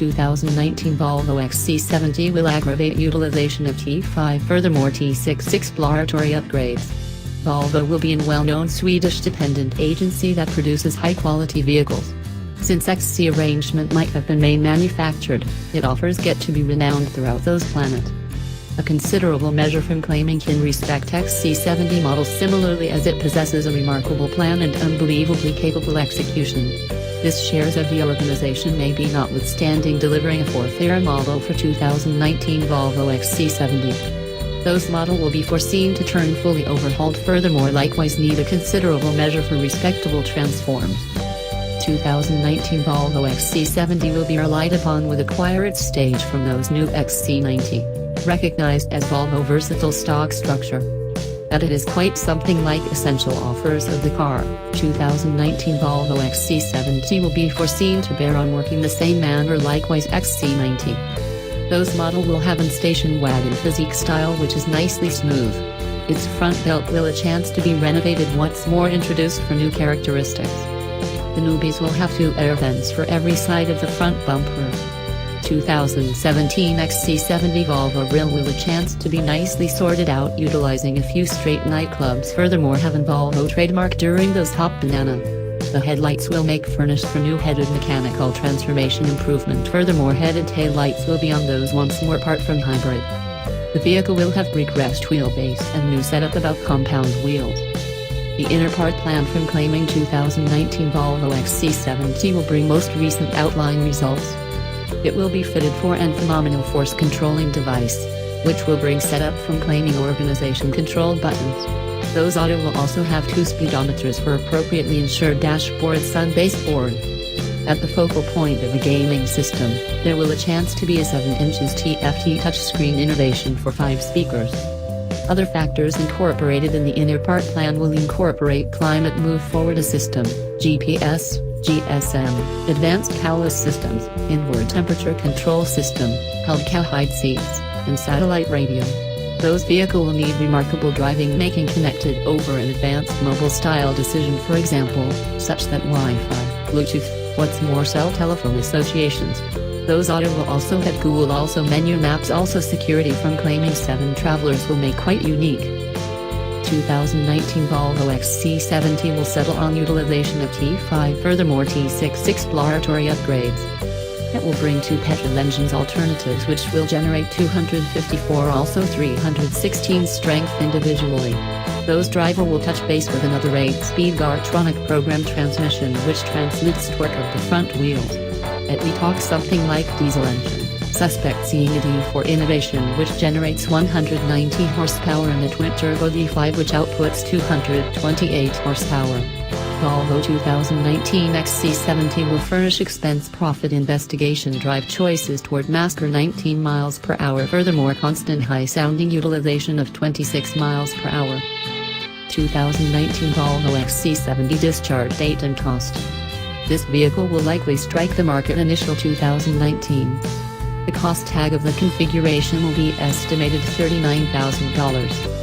2019 Volvo XC70 will aggravate utilization of T5. Furthermore, T6 exploratory upgrades. Volvo will be a well-known Swedish-dependent agency that produces high-quality vehicles. Since XC arrangement might have been main manufactured, it offers get to be renowned throughout those planet. A considerable measure from claiming can respect XC70 models similarly as it possesses a remarkable plan and unbelievably capable execution. This shares of the organization may be notwithstanding delivering a fourth-era model for 2019 Volvo XC70. Those model will be foreseen to turn fully overhauled. Furthermore, likewise need a considerable measure for respectable transforms. 2019 Volvo XC70 will be relied upon with acquire its stage from those new XC90, recognized as Volvo versatile stock structure. That it is quite something like essential offers of the car. 2019 Volvo XC70 will be foreseen to bear on working the same manner likewise XC90. Those model will have an station wagon physique style which is nicely smooth. Its front belt will a chance to be renovated once more introduced for new characteristics. The newbies will have 2 air vents for every side of the front bumper. 2017 XC70 Volvo grille will a chance to be nicely sorted out utilizing a few straight nightclubs. Furthermore, having Volvo trademark during those top banana. The headlights will make furnished for new headed mechanical transformation improvement. Furthermore, headed tail lights will be on those once more apart from hybrid. The vehicle will have regressed wheelbase and new setup about compound wheels. The inner part plan from claiming 2019 Volvo XC70 will bring most recent outline results. It will be fitted for an phenomenal force controlling device, which will bring setup from claiming organization control buttons. Those auto will also have 2 speedometers for appropriately insured dashboard sun baseboard. At the focal point of a gaming system, there will a chance to be a 7 inches TFT touchscreen innovation for 5 speakers. Other factors incorporated in the inner part plan will incorporate climate move forward system, GPS, GSM, advanced cowless systems, inward temperature control system, held cowhide seats, and satellite radio. Those vehicle will need remarkable driving making connected over an advanced mobile style decision, for example, such that Wi-Fi, Bluetooth, what's more cell telephone associations. Those auto will also have Google also menu maps also security from claiming 7 travelers will make quite unique. 2019 Volvo XC70 will settle on utilization of T5. Furthermore, T6 exploratory upgrades. It will bring 2 petrol engines alternatives which will generate 254 also 316 strength individually. Those driver will touch base with another 8-speed Gartronic program transmission which transmits torque of the front wheels. We talk something like diesel engine. Suspect seeing a D4 innovation which generates 190 horsepower and a twin-turbo D5 which outputs 228 horsepower. Volvo 2019 XC70 will furnish expense-profit investigation drive choices toward master 19 miles per hour. Furthermore, constant high-sounding utilization of 26 miles per hour. 2019 Volvo XC70 discharge date and cost. This vehicle will likely strike the market initial 2019. The cost tag of the configuration will be estimated $39,000.